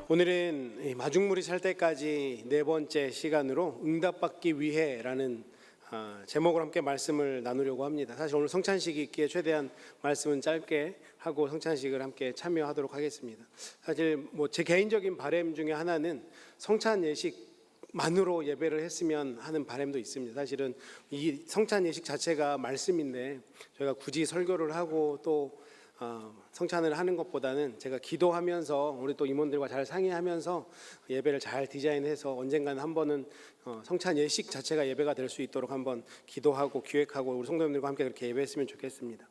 오늘은 마중물이 살 때까지 네 번째 시간으로 응답받기 위해라는 제목으로 함께 말씀을 나누려고 합니다. 사실 오늘 성찬식이 있기에 최대한 말씀은 짧게 하고 성찬식을 함께 참여하도록 하겠습니다. 사실 제 개인적인 바람 중에 하나는 성찬 예식만으로 예배를 했으면 하는 바람도 있습니다. 사실은 이 성찬 예식 자체가 말씀인데 저희가 굳이 설교를 하고 또 성찬을 하는 것보다는 제가 기도하면서 우리 또 임원들과 잘 상의하면서 예배를 잘 디자인해서 언젠가는 한 번은 성찬 예식 자체가 예배가 될 수 있도록 한번 기도하고 기획하고 우리 성도님들과 함께 그렇게 예배했으면 좋겠습니다.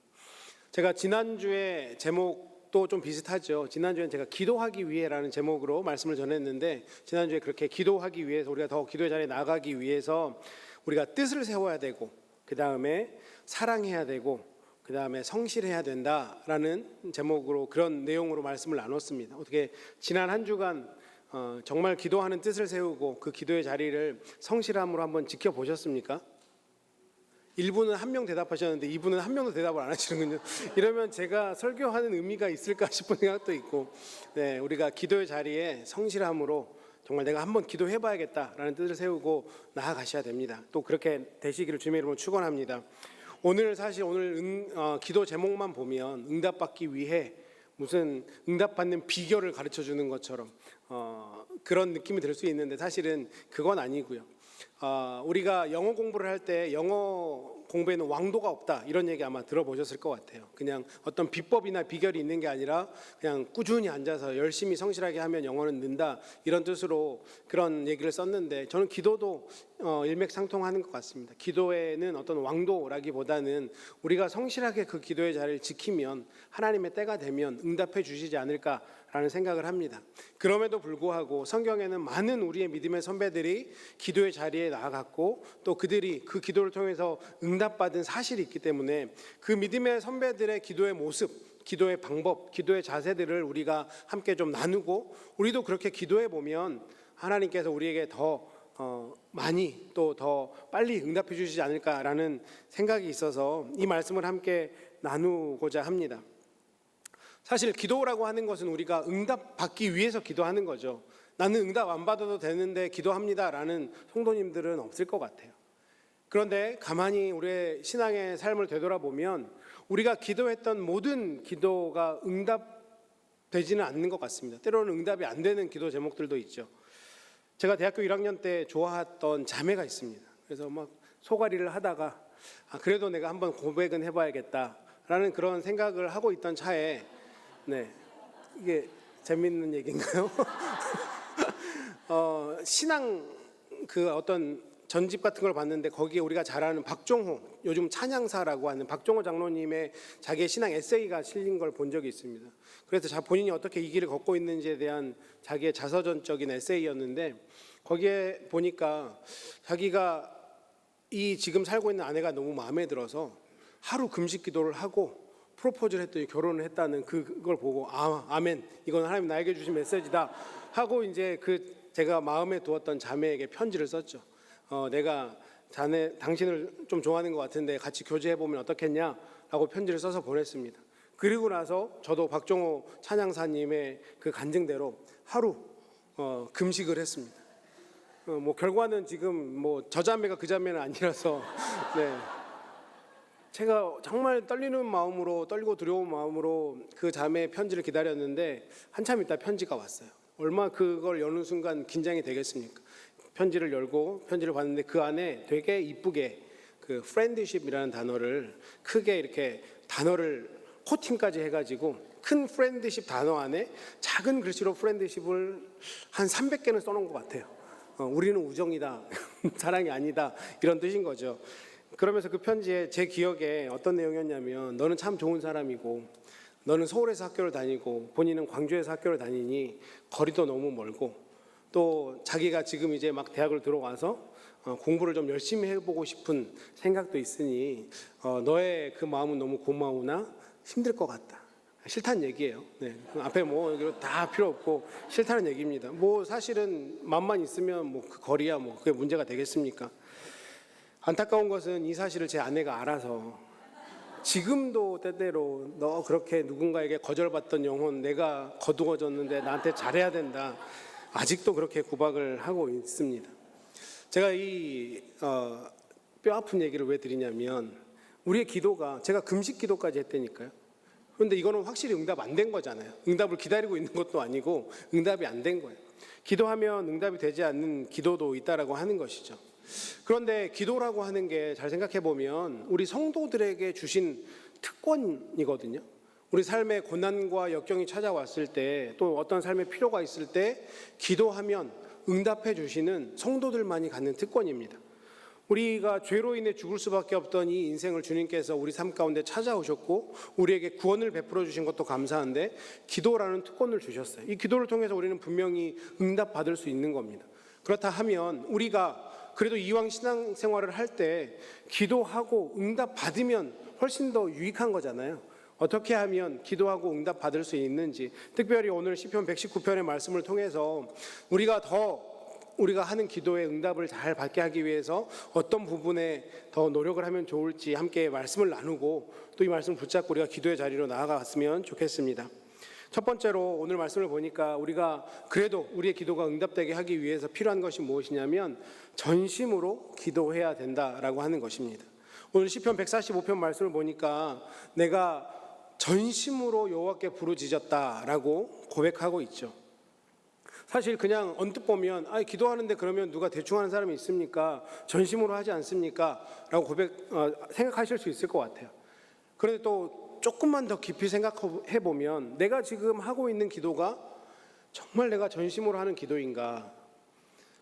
제가 지난주에 제목도 좀 비슷하죠. 지난주엔 제가 기도하기 위해라는 제목으로 말씀을 전했는데, 지난주에 그렇게 기도하기 위해서 우리가 더 기도의 자리에 나가기 위해서 우리가 뜻을 세워야 되고, 그 다음에 사랑해야 되고, 그 다음에 성실해야 된다라는 제목으로 그런 내용으로 말씀을 나눴습니다. 어떻게 지난 한 주간 정말 기도하는 뜻을 세우고 그 기도의 자리를 성실함으로 한번 지켜보셨습니까? 1부는 한 명 대답하셨는데 2부는 한 명도 대답을 안 하시는군요. 이러면 제가 설교하는 의미가 있을까 싶은 생각도 있고, 네, 우리가 기도의 자리에 성실함으로 정말 내가 한번 기도해봐야겠다라는 뜻을 세우고 나아가셔야 됩니다. 또 그렇게 되시기를 주님의 이름으로 축원합니다. 오늘 기도 제목만 보면 응답받기 위해 무슨 응답받는 비결을 가르쳐 주는 것처럼 그런 느낌이 들 수 있는데, 사실은 그건 아니고요. 우리가 영어 공부를 할 때 영어 공부에는 왕도가 없다, 이런 얘기 아마 들어보셨을 것 같아요. 그냥 어떤 비법이나 비결이 있는 게 아니라 그냥 꾸준히 앉아서 열심히 성실하게 하면 영어는 는다, 이런 뜻으로 그런 얘기를 썼는데, 저는 기도도 일맥상통하는 것 같습니다. 기도에는 어떤 왕도라기보다는 우리가 성실하게 그 기도의 자리를 지키면 하나님의 때가 되면 응답해 주시지 않을까라는 생각을 합니다. 그럼에도 불구하고 성경에는 많은 우리의 믿음의 선배들이 기도의 자리에 나아갔고, 또 그들이 그 기도를 통해서 응답받은 사실이 있기 때문에 그 믿음의 선배들의 기도의 모습, 기도의 방법, 기도의 자세들을 우리가 함께 좀 나누고, 우리도 그렇게 기도해 보면 하나님께서 우리에게 더 많이 또 더 빨리 응답해 주시지 않을까라는 생각이 있어서 이 말씀을 함께 나누고자 합니다. 사실 기도라고 하는 것은 우리가 응답받기 위해서 기도하는 거죠. 나는 응답 안 받아도 되는데 기도합니다라는 성도님들은 없을 것 같아요. 그런데 가만히 우리의 신앙의 삶을 되돌아보면 우리가 기도했던 모든 기도가 응답되지는 않는 것 같습니다. 때로는 응답이 안 되는 기도 제목들도 있죠. 제가 대학교 1학년 때 좋아했던 자매가 있습니다. 그래서 막 소가리를 하다가 그래도 내가 한번 고백은 해봐야겠다라는 그런 생각을 하고 있던 차에, 네, 이게 재밌는 얘기인가요? 신앙 그 어떤 전집 같은 걸 봤는데 거기에 우리가 잘 아는 박종호, 요즘 찬양사라고 하는 박종호 장로님의 자기의 신앙 에세이가 실린 걸 본 적이 있습니다. 그래서 본인이 어떻게 이 길을 걷고 있는지에 대한 자기의 자서전적인 에세이였는데, 거기에 보니까 자기가 이 지금 살고 있는 아내가 너무 마음에 들어서 하루 금식 기도를 하고 프로포즈를 했더니 결혼을 했다는 그걸 보고 아멘, 이건 하나님 나에게 주신 메시지다 하고 이제 제가 마음에 두었던 자매에게 편지를 썼죠. 내가 당신을 좀 좋아하는 것 같은데 같이 교제해보면 어떻겠냐라고 편지를 써서 보냈습니다. 그리고 나서 저도 박종호 찬양사님의 그 간증대로 하루 금식을 했습니다. 결과는 지금 저 자매가 그 자매는 아니라서 네. 제가 정말 떨리고 두려운 마음으로 그 자매의 편지를 기다렸는데 한참 있다 편지가 왔어요. 얼마 그걸 여는 순간 긴장이 되겠습니까? 편지를 열고 편지를 봤는데 그 안에 되게 이쁘게 그 프렌드십이라는 단어를 크게 이렇게 단어를 코팅까지 해가지고 큰 프렌드십 단어 안에 작은 글씨로 프렌드십을 한 300개는 써놓은 것 같아요. 우리는 우정이다, 사랑이 아니다, 이런 뜻인 거죠. 그러면서 그 편지에 제 기억에 어떤 내용이었냐면, 너는 참 좋은 사람이고 너는 서울에서 학교를 다니고 본인은 광주에서 학교를 다니니 거리도 너무 멀고, 또 자기가 지금 이제 막 대학을 들어와서 공부를 좀 열심히 해보고 싶은 생각도 있으니 너의 그 마음은 너무 고마우나 힘들 것 같다. 싫다는 얘기예요. 네, 그 앞에 뭐 여기로 다 필요 없고 싫다는 얘기입니다. 뭐 사실은 맘만 있으면 뭐 그 거리야 뭐 그게 문제가 되겠습니까? 안타까운 것은 이 사실을 제 아내가 알아서 지금도 때때로 너 그렇게 누군가에게 거절받던 영혼 내가 거두어줬는데 나한테 잘해야 된다. 아직도 그렇게 구박을 하고 있습니다. 제가 이 뼈아픈 얘기를 왜 드리냐면 우리의 기도가 제가 금식 기도까지 했다니까요. 그런데 이거는 확실히 응답 안 된 거잖아요. 응답을 기다리고 있는 것도 아니고 응답이 안 된 거예요. 기도하면 응답이 되지 않는 기도도 있다라고 하는 것이죠. 그런데 기도라고 하는 게 잘 생각해 보면 우리 성도들에게 주신 특권이거든요. 우리 삶에 고난과 역경이 찾아왔을 때 또 어떤 삶의 필요가 있을 때 기도하면 응답해 주시는 성도들만이 갖는 특권입니다. 우리가 죄로 인해 죽을 수밖에 없던 이 인생을 주님께서 우리 삶 가운데 찾아오셨고 우리에게 구원을 베풀어 주신 것도 감사한데 기도라는 특권을 주셨어요. 이 기도를 통해서 우리는 분명히 응답받을 수 있는 겁니다. 그렇다 하면 우리가 그래도 이왕 신앙생활을 할 때 기도하고 응답받으면 훨씬 더 유익한 거잖아요. 어떻게 하면 기도하고 응답받을 수 있는지, 특별히 오늘 시편 119편의 말씀을 통해서 우리가 하는 기도의 응답을 잘 받게 하기 위해서 어떤 부분에 더 노력을 하면 좋을지 함께 말씀을 나누고 또 이 말씀을 붙잡고 우리가 기도의 자리로 나아갔으면 좋겠습니다. 첫 번째로 오늘 말씀을 보니까 우리가 그래도 우리의 기도가 응답되게 하기 위해서 필요한 것이 무엇이냐면 전심으로 기도해야 된다라고 하는 것입니다. 오늘 시편 145편 말씀을 보니까 내가 전심으로 여호와께 부르짖었다라고 고백하고 있죠. 사실 그냥 언뜻 보면 기도하는데 그러면 누가 대충 하는 사람이 있습니까? 전심으로 하지 않습니까? 라고 생각하실 수 있을 것 같아요. 그런데 또 조금만 더 깊이 생각해 보면 내가 지금 하고 있는 기도가 정말 내가 전심으로 하는 기도인가?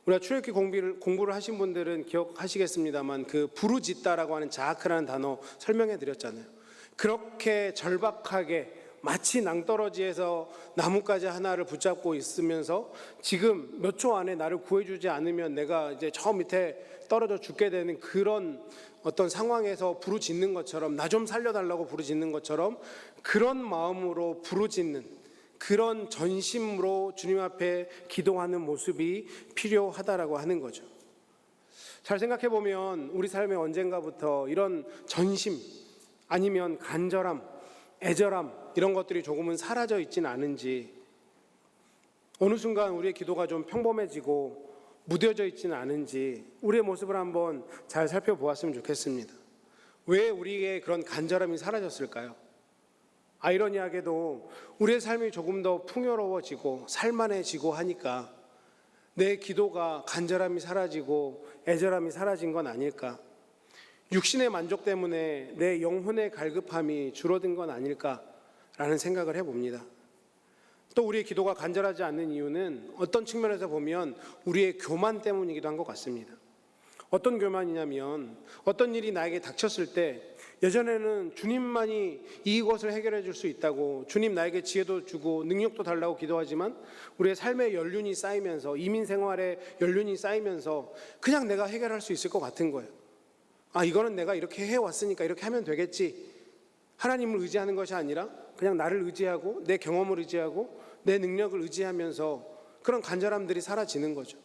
우리가 출애굽기 공부를 하신 분들은 기억하시겠습니다만 그 부르짖다라고 하는 자아크라는 단어 설명해 드렸잖아요. 그렇게 절박하게 마치 낭떠러지에서 나뭇가지 하나를 붙잡고 있으면서 지금 몇 초 안에 나를 구해주지 않으면 내가 이제 저 밑에 떨어져 죽게 되는 그런 어떤 상황에서 부르짖는 것처럼 나 좀 살려달라고 부르짖는 것처럼 그런 마음으로 부르짖는 그런 전심으로 주님 앞에 기도하는 모습이 필요하다라고 하는 거죠. 잘 생각해 보면 우리 삶에 언젠가부터 이런 전심 아니면 간절함, 애절함 이런 것들이 조금은 사라져 있지는 않은지, 어느 순간 우리의 기도가 좀 평범해지고 무뎌져 있지는 않은지 우리의 모습을 한번 잘 살펴보았으면 좋겠습니다. 왜 우리의 그런 간절함이 사라졌을까요? 아이러니하게도 우리의 삶이 조금 더 풍요로워지고 살만해지고 하니까 내 기도가 간절함이 사라지고 애절함이 사라진 건 아닐까? 육신의 만족 때문에 내 영혼의 갈급함이 줄어든 건 아닐까라는 생각을 해봅니다. 또 우리의 기도가 간절하지 않는 이유는 어떤 측면에서 보면 우리의 교만 때문이기도 한 것 같습니다. 어떤 교만이냐면 어떤 일이 나에게 닥쳤을 때 예전에는 주님만이 이것을 해결해 줄 수 있다고 주님 나에게 지혜도 주고 능력도 달라고 기도하지만 우리의 삶의 연륜이 쌓이면서 이민 생활의 연륜이 쌓이면서 그냥 내가 해결할 수 있을 것 같은 거예요. 이거는 내가 이렇게 해왔으니까 이렇게 하면 되겠지. 하나님을 의지하는 것이 아니라 그냥 나를 의지하고 내 경험을 의지하고 내 능력을 의지하면서 그런 간절함들이 사라지는 거죠.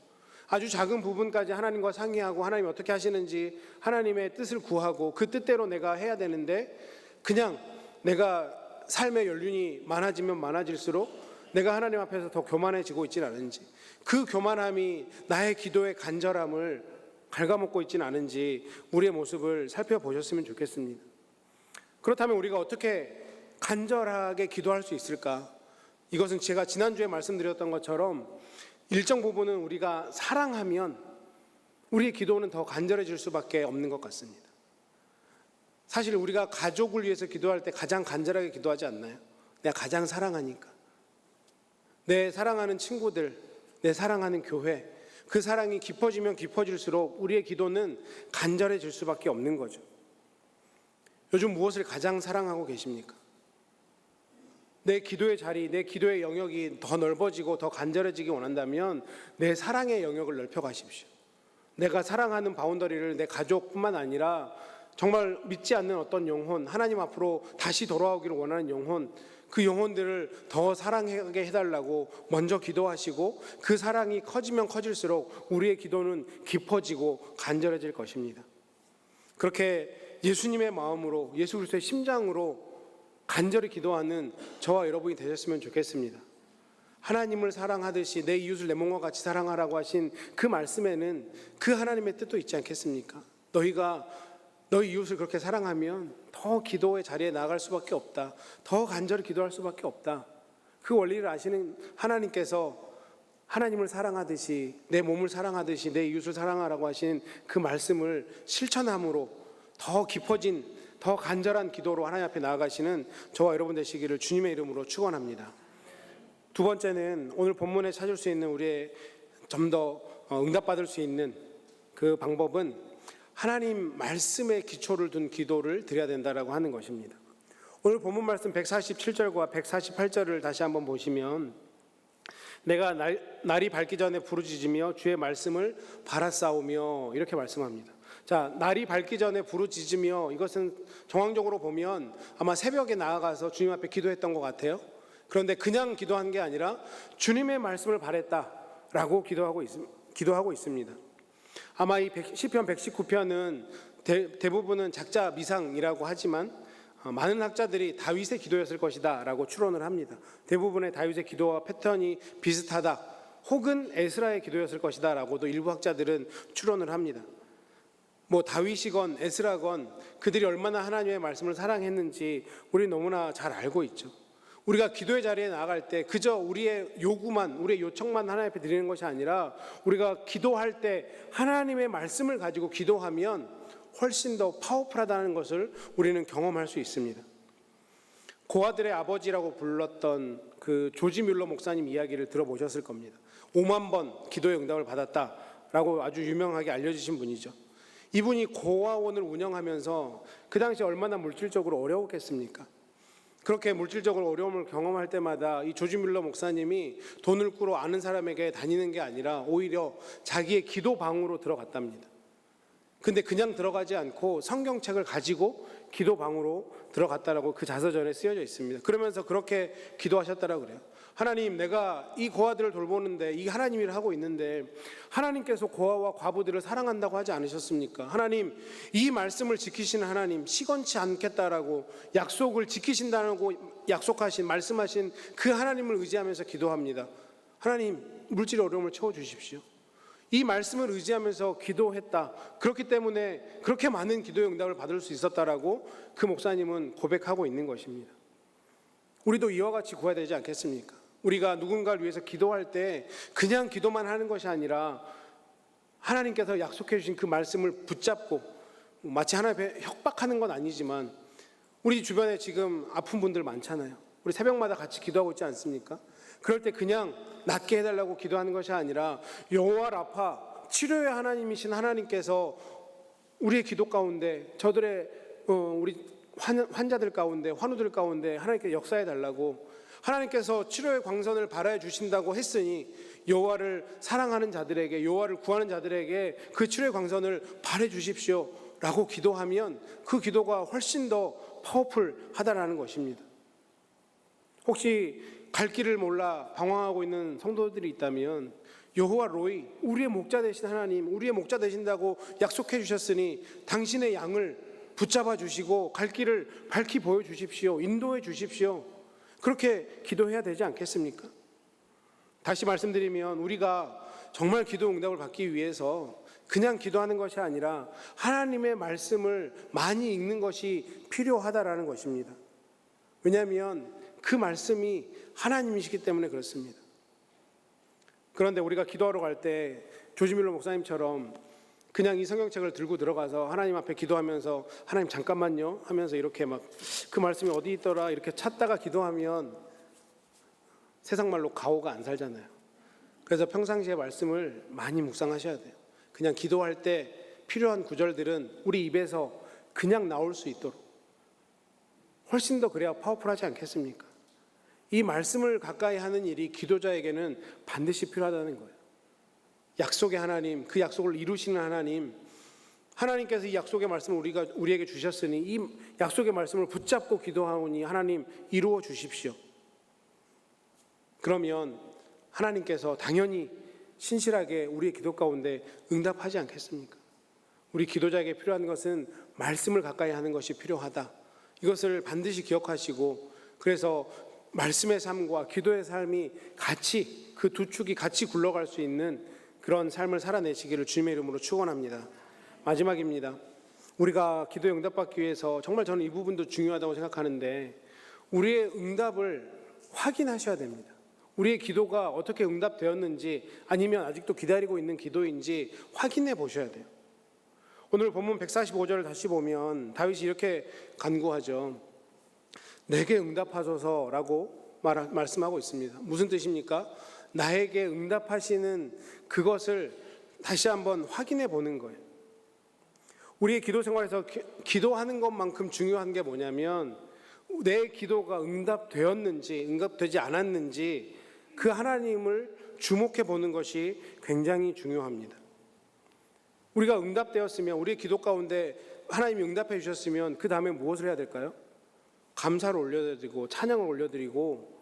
아주 작은 부분까지 하나님과 상의하고 하나님이 어떻게 하시는지 하나님의 뜻을 구하고 그 뜻대로 내가 해야 되는데 그냥 내가 삶의 연륜이 많아지면 많아질수록 내가 하나님 앞에서 더 교만해지고 있지는 않은지, 그 교만함이 나의 기도의 간절함을 갉아먹고 있지는 않은지 우리의 모습을 살펴보셨으면 좋겠습니다. 그렇다면 우리가 어떻게 간절하게 기도할 수 있을까? 이것은 제가 지난주에 말씀드렸던 것처럼 일정 부분은 우리가 사랑하면 우리의 기도는 더 간절해질 수밖에 없는 것 같습니다. 사실 우리가 가족을 위해서 기도할 때 가장 간절하게 기도하지 않나요? 내가 가장 사랑하니까. 내 사랑하는 친구들, 내 사랑하는 교회, 그 사랑이 깊어지면 깊어질수록 우리의 기도는 간절해질 수밖에 없는 거죠. 요즘 무엇을 가장 사랑하고 계십니까? 내 기도의 자리, 내 기도의 영역이 더 넓어지고 더 간절해지기 원한다면 내 사랑의 영역을 넓혀가십시오. 내가 사랑하는 바운더리를 내 가족뿐만 아니라 정말 믿지 않는 어떤 영혼, 하나님 앞으로 다시 돌아오기를 원하는 영혼, 그 영혼들을 더 사랑하게 해달라고 먼저 기도하시고 그 사랑이 커지면 커질수록 우리의 기도는 깊어지고 간절해질 것입니다. 그렇게 예수님의 마음으로, 예수 그리스도의 심장으로 간절히 기도하는 저와 여러분이 되셨으면 좋겠습니다. 하나님을 사랑하듯이 내 이웃을 내 몸과 같이 사랑하라고 하신 그 말씀에는 그 하나님의 뜻도 있지 않겠습니까? 너희가 너희 이웃을 그렇게 사랑하면 더 기도의 자리에 나아갈 수밖에 없다. 더 간절히 기도할 수밖에 없다. 그 원리를 아시는 하나님께서 하나님을 사랑하듯이 내 몸을 사랑하듯이 내 이웃을 사랑하라고 하신 그 말씀을 실천함으로 더 깊어진 더 간절한 기도로 하나님 앞에 나아가시는 저와 여러분 되시기를 주님의 이름으로 축원합니다. 두 번째는 오늘 본문에 찾을 수 있는 우리의 좀 더 응답받을 수 있는 그 방법은 하나님 말씀에 기초를 둔 기도를 드려야 된다라고 하는 것입니다. 오늘 본문 말씀 147절과 148절을 다시 한번 보시면 내가 날이 밝기 전에 부르짖으며 주의 말씀을 바라싸우며 이렇게 말씀합니다. 자, 날이 밝기 전에 부르짖으며 이것은 정황적으로 보면 아마 새벽에 나아가서 주님 앞에 기도했던 것 같아요. 그런데 그냥 기도한 게 아니라 주님의 말씀을 바랬다라고 기도하고 있습니다. 아마 이 시편 119편은 대부분은 작자 미상이라고 하지만 많은 학자들이 다윗의 기도였을 것이다 라고 추론을 합니다. 대부분의 다윗의 기도와 패턴이 비슷하다 혹은 에스라의 기도였을 것이다 라고도 일부 학자들은 추론을 합니다. 뭐 다윗이건 에스라건 그들이 얼마나 하나님의 말씀을 사랑했는지 우리 너무나 잘 알고 있죠. 우리가 기도의 자리에 나아갈 때 그저 우리의 요구만, 우리의 요청만 하나님 앞에 드리는 것이 아니라 우리가 기도할 때 하나님의 말씀을 가지고 기도하면 훨씬 더 파워풀하다는 것을 우리는 경험할 수 있습니다. 고아들의 아버지라고 불렀던 그 조지 뮬러 목사님 이야기를 들어보셨을 겁니다. 5만 번 기도의 응답을 받았다라고 아주 유명하게 알려지신 분이죠. 이분이 고아원을 운영하면서 그 당시 얼마나 물질적으로 어려웠겠습니까? 그렇게 물질적으로 어려움을 경험할 때마다 이 조지 뮬러 목사님이 돈을 꾸러 아는 사람에게 다니는 게 아니라 오히려 자기의 기도방으로 들어갔답니다. 근데 그냥 들어가지 않고 성경책을 가지고 기도방으로 들어갔다라고 그 자서전에 쓰여져 있습니다. 그러면서 그렇게 기도하셨다라고 그래요. 하나님, 내가 이 고아들을 돌보는데 이 하나님 일을 하고 있는데 하나님께서 고아와 과부들을 사랑한다고 하지 않으셨습니까? 하나님, 이 말씀을 지키시는 하나님, 시건치 않겠다라고 약속을 지키신다고 약속하신 말씀하신 그 하나님을 의지하면서 기도합니다. 하나님, 물질 어려움을 채워주십시오. 이 말씀을 의지하면서 기도했다. 그렇기 때문에 그렇게 많은 기도의 응답을 받을 수 있었다라고 그 목사님은 고백하고 있는 것입니다. 우리도 이와 같이 구해야 되지 않겠습니까? 우리가 누군가를 위해서 기도할 때 그냥 기도만 하는 것이 아니라 하나님께서 약속해 주신 그 말씀을 붙잡고 마치 하나님의 협박하는 건 아니지만 우리 주변에 지금 아픈 분들 많잖아요. 우리 새벽마다 같이 기도하고 있지 않습니까? 그럴 때 그냥 낫게 해달라고 기도하는 것이 아니라 여호와 라파, 치료의 하나님이신 하나님께서 우리의 기도 가운데 저들의 우리 환자들 가운데 환우들 가운데 하나님께 역사해 달라고 하나님께서 치료의 광선을 발하여 주신다고 했으니 여호와를 사랑하는 자들에게 여호와를 구하는 자들에게 그 치료의 광선을 발해 주십시오 라고 기도하면 그 기도가 훨씬 더 파워풀하다라는 것입니다. 혹시 갈 길을 몰라 방황하고 있는 성도들이 있다면 여호와 로이, 우리의 목자 되신 하나님, 우리의 목자 되신다고 약속해 주셨으니 당신의 양을 붙잡아 주시고 갈 길을 밝히 보여주십시오. 인도해 주십시오. 그렇게 기도해야 되지 않겠습니까? 다시 말씀드리면 우리가 정말 기도 응답을 받기 위해서 그냥 기도하는 것이 아니라 하나님의 말씀을 많이 읽는 것이 필요하다라는 것입니다. 왜냐하면 그 말씀이 하나님이시기 때문에 그렇습니다. 그런데 우리가 기도하러 갈 때 조지 뮬러 목사님처럼 그냥 이 성경책을 들고 들어가서 하나님 앞에 기도하면서 하나님 잠깐만요 하면서 이렇게 막 그 말씀이 어디 있더라 이렇게 찾다가 기도하면 세상 말로 가오가 안 살잖아요. 그래서 평상시에 말씀을 많이 묵상하셔야 돼요. 그냥 기도할 때 필요한 구절들은 우리 입에서 그냥 나올 수 있도록 훨씬 더 그래야 파워풀하지 않겠습니까? 이 말씀을 가까이 하는 일이 기도자에게는 반드시 필요하다는 거예요. 약속의 하나님, 그 약속을 이루시는 하나님, 하나님께서 이 약속의 말씀을 우리에게 주셨으니 이 약속의 말씀을 붙잡고 기도하오니 하나님 이루어 주십시오. 그러면 하나님께서 당연히 신실하게 우리의 기도 가운데 응답하지 않겠습니까? 우리 기도자에게 필요한 것은 말씀을 가까이 하는 것이 필요하다. 이것을 반드시 기억하시고, 그래서 말씀의 삶과 기도의 삶이 같이, 그 두 축이 같이 굴러갈 수 있는 그런 삶을 살아내시기를 주님의 이름으로 축원합니다. 마지막입니다. 우리가 기도에 응답받기 위해서 정말 저는 이 부분도 중요하다고 생각하는데, 우리의 응답을 확인하셔야 됩니다. 우리의 기도가 어떻게 응답되었는지, 아니면 아직도 기다리고 있는 기도인지 확인해 보셔야 돼요. 오늘 본문 145절을 다시 보면 다윗이 이렇게 간구하죠. 내게 응답하소서라고 말씀하고 있습니다. 무슨 뜻입니까? 나에게 응답하시는 그것을 다시 한번 확인해 보는 거예요. 우리의 기도 생활에서 기도하는 것만큼 중요한 게 뭐냐면, 내 기도가 응답되었는지 응답되지 않았는지 그 하나님을 주목해 보는 것이 굉장히 중요합니다. 우리가 응답되었으면, 우리의 기도 가운데 하나님이 응답해 주셨으면 그 다음에 무엇을 해야 될까요? 감사를 올려드리고 찬양을 올려드리고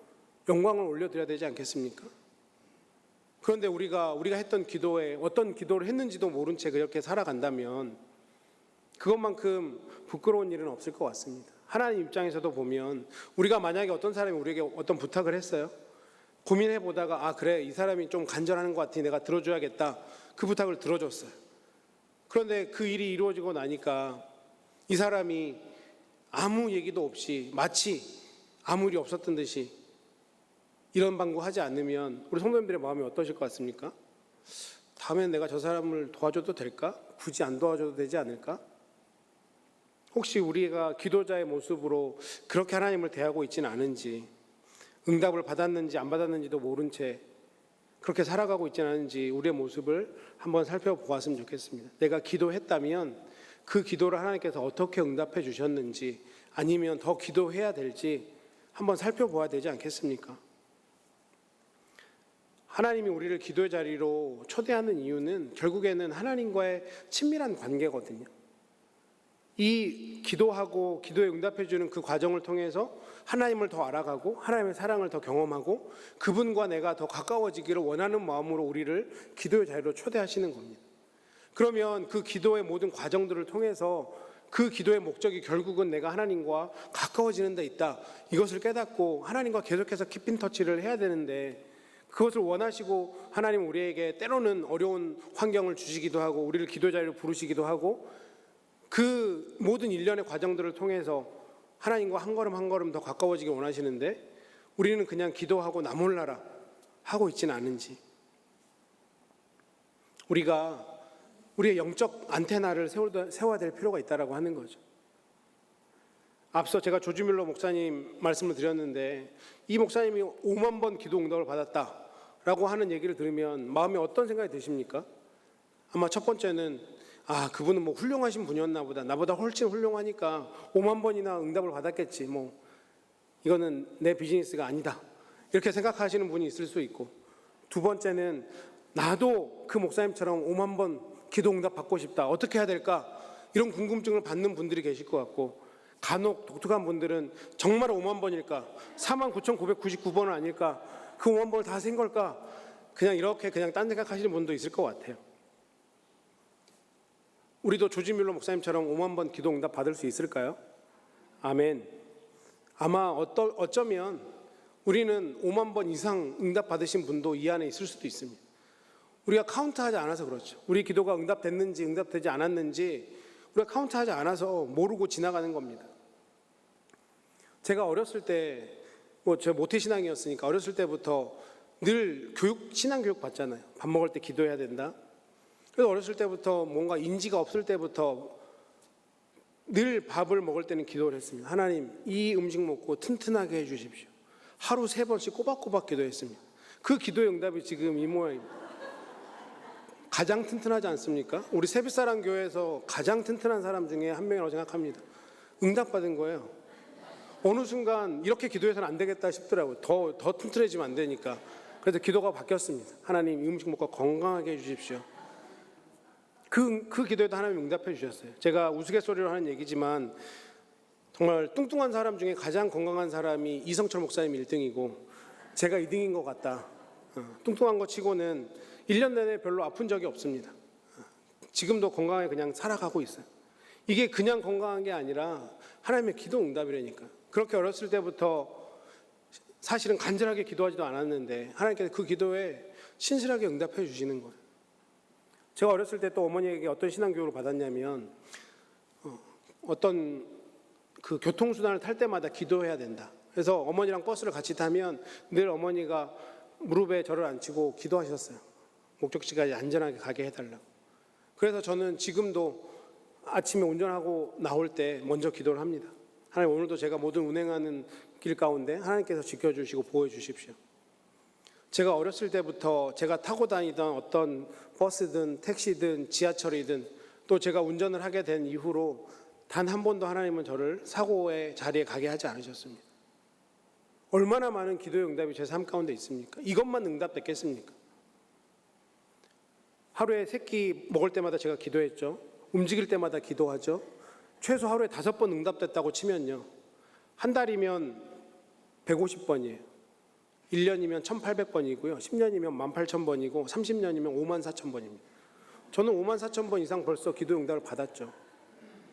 영광을 올려드려야 되지 않겠습니까? 그런데 우리가 했던 기도에 어떤 기도를 했는지도 모른 채 그렇게 살아간다면 그것만큼 부끄러운 일은 없을 것 같습니다. 하나님 입장에서도 보면, 우리가 만약에 어떤 사람이 우리에게 어떤 부탁을 했어요. 고민해 보다가 그래, 이 사람이 좀 간절하는 것 같으니 내가 들어줘야겠다. 그 부탁을 들어줬어요. 그런데 그 일이 이루어지고 나니까 이 사람이 아무 얘기도 없이 마치 아무 일이 없었던 듯이 이런 방구하지 않으면 우리 성도님들의 마음이 어떠실 것 같습니까? 다음엔 내가 저 사람을 도와줘도 될까? 굳이 안 도와줘도 되지 않을까? 혹시 우리가 기도자의 모습으로 그렇게 하나님을 대하고 있지는 않은지, 응답을 받았는지 안 받았는지도 모른 채 그렇게 살아가고 있지는 않은지 우리의 모습을 한번 살펴보았으면 좋겠습니다. 내가 기도했다면 그 기도를 하나님께서 어떻게 응답해 주셨는지, 아니면 더 기도해야 될지 한번 살펴보아야 되지 않겠습니까? 하나님이 우리를 기도의 자리로 초대하는 이유는 결국에는 하나님과의 친밀한 관계거든요. 이 기도하고 기도에 응답해 주는 그 과정을 통해서 하나님을 더 알아가고 하나님의 사랑을 더 경험하고 그분과 내가 더 가까워지기를 원하는 마음으로 우리를 기도의 자리로 초대하시는 겁니다. 그러면 그 기도의 모든 과정들을 통해서 그 기도의 목적이 결국은 내가 하나님과 가까워지는 데 있다, 이것을 깨닫고 하나님과 계속해서 깊은 터치를 해야 되는데, 그것을 원하시고 하나님 우리에게 때로는 어려운 환경을 주시기도 하고 우리를 기도의 자리로 부르시기도 하고, 그 모든 일련의 과정들을 통해서 하나님과 한 걸음 한 걸음 더 가까워지기 원하시는데 우리는 그냥 기도하고 나 몰라라 하고 있지는 않은지, 우리가 우리의 영적 안테나를 세워야 될 필요가 있다고 하는 거죠. 앞서 제가 조지 뮬러 목사님 말씀을 드렸는데, 이 목사님이 5만 번 기도 응답을 받았다라고 하는 얘기를 들으면 마음에 어떤 생각이 드십니까? 아마 첫 번째는 그분은 뭐 훌륭하신 분이었나 보다, 나보다 훨씬 훌륭하니까 5만 번이나 응답을 받았겠지, 뭐 이거는 내 비즈니스가 아니다, 이렇게 생각하시는 분이 있을 수 있고, 두 번째는 나도 그 목사님처럼 5만 번 기도 응답 받고 싶다, 어떻게 해야 될까, 이런 궁금증을 받는 분들이 계실 것 같고, 간혹 독특한 분들은 정말 5만 번일까, 49,999번은 아닐까, 그 5만 번을 다 센 걸까, 그냥 이렇게 그냥 딴 생각하시는 분도 있을 것 같아요. 우리도 조지 뮬러 목사님처럼 5만 번 기도 응답 받을 수 있을까요? 아멘. 아마 어쩌면 우리는 5만 번 이상 응답 받으신 분도 이 안에 있을 수도 있습니다. 우리가 카운트하지 않아서 그렇죠. 우리 기도가 응답됐는지 응답되지 않았는지 우리가 카운트하지 않아서 모르고 지나가는 겁니다. 제가 어렸을 때, 제가 모태신앙이었으니까 어렸을 때부터 늘 신앙교육 받잖아요. 밥 먹을 때 기도해야 된다. 그래서 어렸을 때부터 뭔가 인지가 없을 때부터 늘 밥을 먹을 때는 기도를 했습니다. 하나님, 이 음식 먹고 튼튼하게 해주십시오. 하루 3번씩 꼬박꼬박 기도했습니다. 그 기도의 응답이 지금 이 모양입니다. 가장 튼튼하지 않습니까? 우리 세빛사랑 교회에서 가장 튼튼한 사람 중에 한 명이라고 생각합니다. 응답받은 거예요. 어느 순간 이렇게 기도해서는 안 되겠다 싶더라고요. 더 튼튼해지면 안 되니까. 그래서 기도가 바뀌었습니다. 하나님, 이 음식 먹고 건강하게 해주십시오. 그 기도에도 하나님이 응답해 주셨어요. 제가 우스갯소리로 하는 얘기지만 정말 뚱뚱한 사람 중에 가장 건강한 사람이 이성철 목사님 1등이고 제가 2등인 것 같다. 뚱뚱한 거 치고는 1년 내내 별로 아픈 적이 없습니다. 지금도 건강하게 그냥 살아가고 있어요. 이게 그냥 건강한 게 아니라 하나님의 기도 응답이라니까. 그렇게 어렸을 때부터 사실은 간절하게 기도하지도 않았는데 하나님께서 그 기도에 신실하게 응답해 주시는 거예요. 제가 어렸을 때 또 어머니에게 어떤 신앙교육을 받았냐면 어떤 그 교통수단을 탈 때마다 기도해야 된다. 그래서 어머니랑 버스를 같이 타면 늘 어머니가 무릎에 저를 앉히고 기도하셨어요. 목적지까지 안전하게 가게 해달라고. 그래서 저는 지금도 아침에 운전하고 나올 때 먼저 기도를 합니다. 하나님, 오늘도 제가 모든 운행하는 길 가운데 하나님께서 지켜주시고 보호해 주십시오. 제가 어렸을 때부터 제가 타고 다니던 어떤 버스든 택시든 지하철이든 또 제가 운전을 하게 된 이후로 단 한 번도 하나님은 저를 사고의 자리에 가게 하지 않으셨습니다. 얼마나 많은 기도의 응답이 제 삶 가운데 있습니까? 이것만 응답됐겠습니까? 하루에 3끼 먹을 때마다 제가 기도했죠. 움직일 때마다 기도하죠. 최소 하루에 5번 응답됐다고 치면요, 한 달이면 150번이에요. 1년이면 1800번이고요. 10년이면 18,000번이고 30년이면 54,000번입니다. 저는 54,000번 이상 벌써 기도 응답을 받았죠.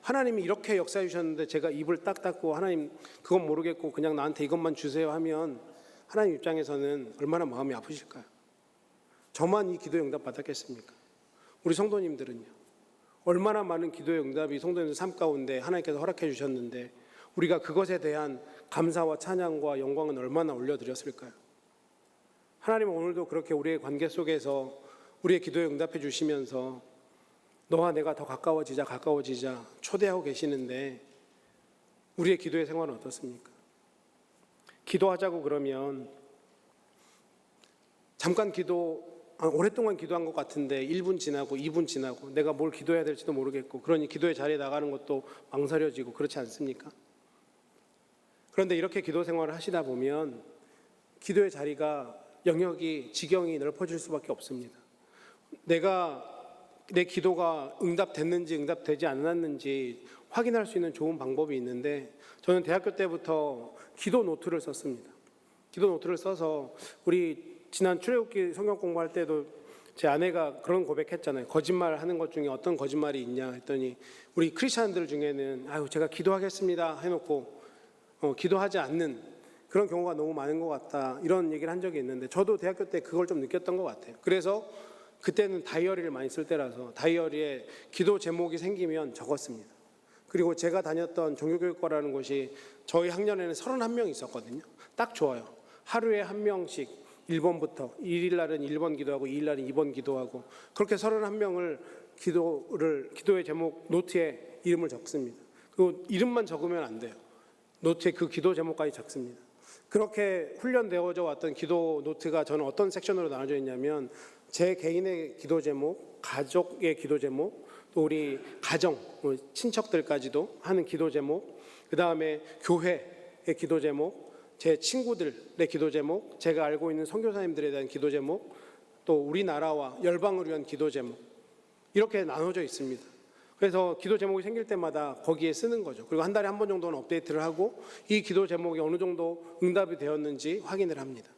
하나님이 이렇게 역사해 주셨는데 제가 입을 딱 닫고 하나님 그건 모르겠고 그냥 나한테 이것만 주세요 하면 하나님 입장에서는 얼마나 마음이 아프실까요? 저만 이 기도의 응답 받았겠습니까? 우리 성도님들은요, 얼마나 많은 기도의 응답이 성도님들 삶 가운데 하나님께서 허락해 주셨는데 우리가 그것에 대한 감사와 찬양과 영광은 얼마나 올려드렸을까요? 하나님은 오늘도 그렇게 우리의 관계 속에서 우리의 기도에 응답해 주시면서 너와 내가 더 가까워지자 초대하고 계시는데 우리의 기도의 생활은 어떻습니까? 기도하자고 그러면 잠깐 오랫동안 기도한 것 같은데 1분 지나고 2분 지나고 내가 뭘 기도해야 될지도 모르겠고 그러니 기도의 자리에 나가는 것도 망설여지고 그렇지 않습니까? 그런데 이렇게 기도 생활을 하시다 보면 기도의 자리가 영역이 지경이 넓어질 수밖에 없습니다. 내 기도가 응답됐는지 응답되지 않았는지 확인할 수 있는 좋은 방법이 있는데 저는 대학교 때부터 기도 노트를 썼습니다. 기도 노트를 써서 우리 지난 출애굽기 성경 공부할 때도 제 아내가 그런 고백했잖아요. 거짓말 하는 것 중에 어떤 거짓말이 있냐 했더니 우리 크리스찬들 중에는 제가 기도하겠습니다 해놓고 기도하지 않는 그런 경우가 너무 많은 것 같다 이런 얘기를 한 적이 있는데 저도 대학교 때 그걸 좀 느꼈던 것 같아요. 그래서 그때는 다이어리를 많이 쓸 때라서 다이어리에 기도 제목이 생기면 적었습니다. 그리고 제가 다녔던 종교교육과라는 곳이 저희 학년에는 31명 있었거든요. 딱 좋아요. 하루에 한 명씩 1번부터 1일 날은 1번 기도하고 2일 날은 2번 기도하고 그렇게 31명을 기도의 제목 노트에 이름을 적습니다. 그리고 이름만 적으면 안 돼요. 노트에 그 기도 제목까지 적습니다. 그렇게 훈련되어져 왔던 기도 노트가 저는 어떤 섹션으로 나눠져 있냐면 제 개인의 기도 제목, 가족의 기도 제목, 또 우리 가정, 친척들까지도 하는 기도 제목, 그 다음에 교회의 기도 제목, 제 친구들의 기도 제목, 제가 알고 있는 선교사님들에 대한 기도 제목, 또 우리나라와 열방을 위한 기도 제목 이렇게 나눠져 있습니다. 그래서 기도 제목이 생길 때마다 거기에 쓰는 거죠. 그리고 한 달에 한 번 정도는 업데이트를 하고 이 기도 제목이 어느 정도 응답이 되었는지 확인을 합니다.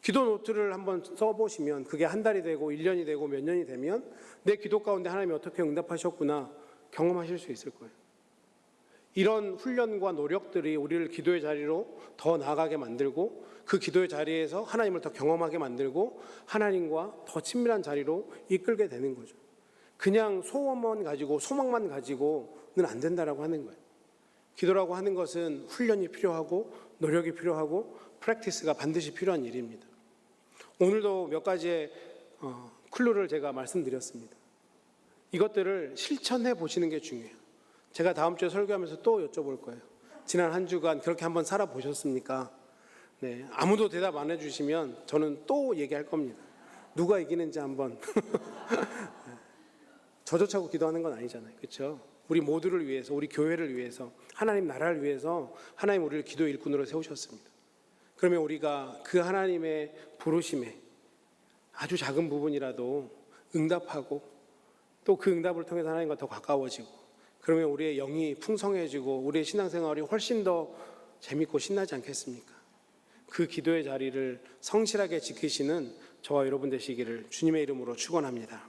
기도 노트를 한번 써보시면 그게 한 달이 되고 1년이 되고 몇 년이 되면 내 기도 가운데 하나님이 어떻게 응답하셨구나 경험하실 수 있을 거예요. 이런 훈련과 노력들이 우리를 기도의 자리로 더 나아가게 만들고 그 기도의 자리에서 하나님을 더 경험하게 만들고 하나님과 더 친밀한 자리로 이끌게 되는 거죠. 그냥 소원만 가지고 소망만 가지고는 안 된다라고 하는 거예요. 기도라고 하는 것은 훈련이 필요하고 노력이 필요하고 프랙티스가 반드시 필요한 일입니다. 오늘도 몇 가지의 클루를 제가 말씀드렸습니다. 이것들을 실천해 보시는 게 중요해요. 제가 다음 주에 설교하면서 또 여쭤볼 거예요. 지난 한 주간 그렇게 한번 살아보셨습니까? 네, 아무도 대답 안 해주시면 저는 또 얘기할 겁니다. 누가 이기는지 한번. 저조차고 기도하는 건 아니잖아요. 그렇죠? 우리 모두를 위해서, 우리 교회를 위해서, 하나님 나라를 위해서 하나님 우리를 기도 일꾼으로 세우셨습니다. 그러면 우리가 그 하나님의 부르심에 아주 작은 부분이라도 응답하고 또 그 응답을 통해서 하나님과 더 가까워지고, 그러면 우리의 영이 풍성해지고 우리의 신앙생활이 훨씬 더 재밌고 신나지 않겠습니까? 그 기도의 자리를 성실하게 지키시는 저와 여러분 되시기를 주님의 이름으로 축원합니다.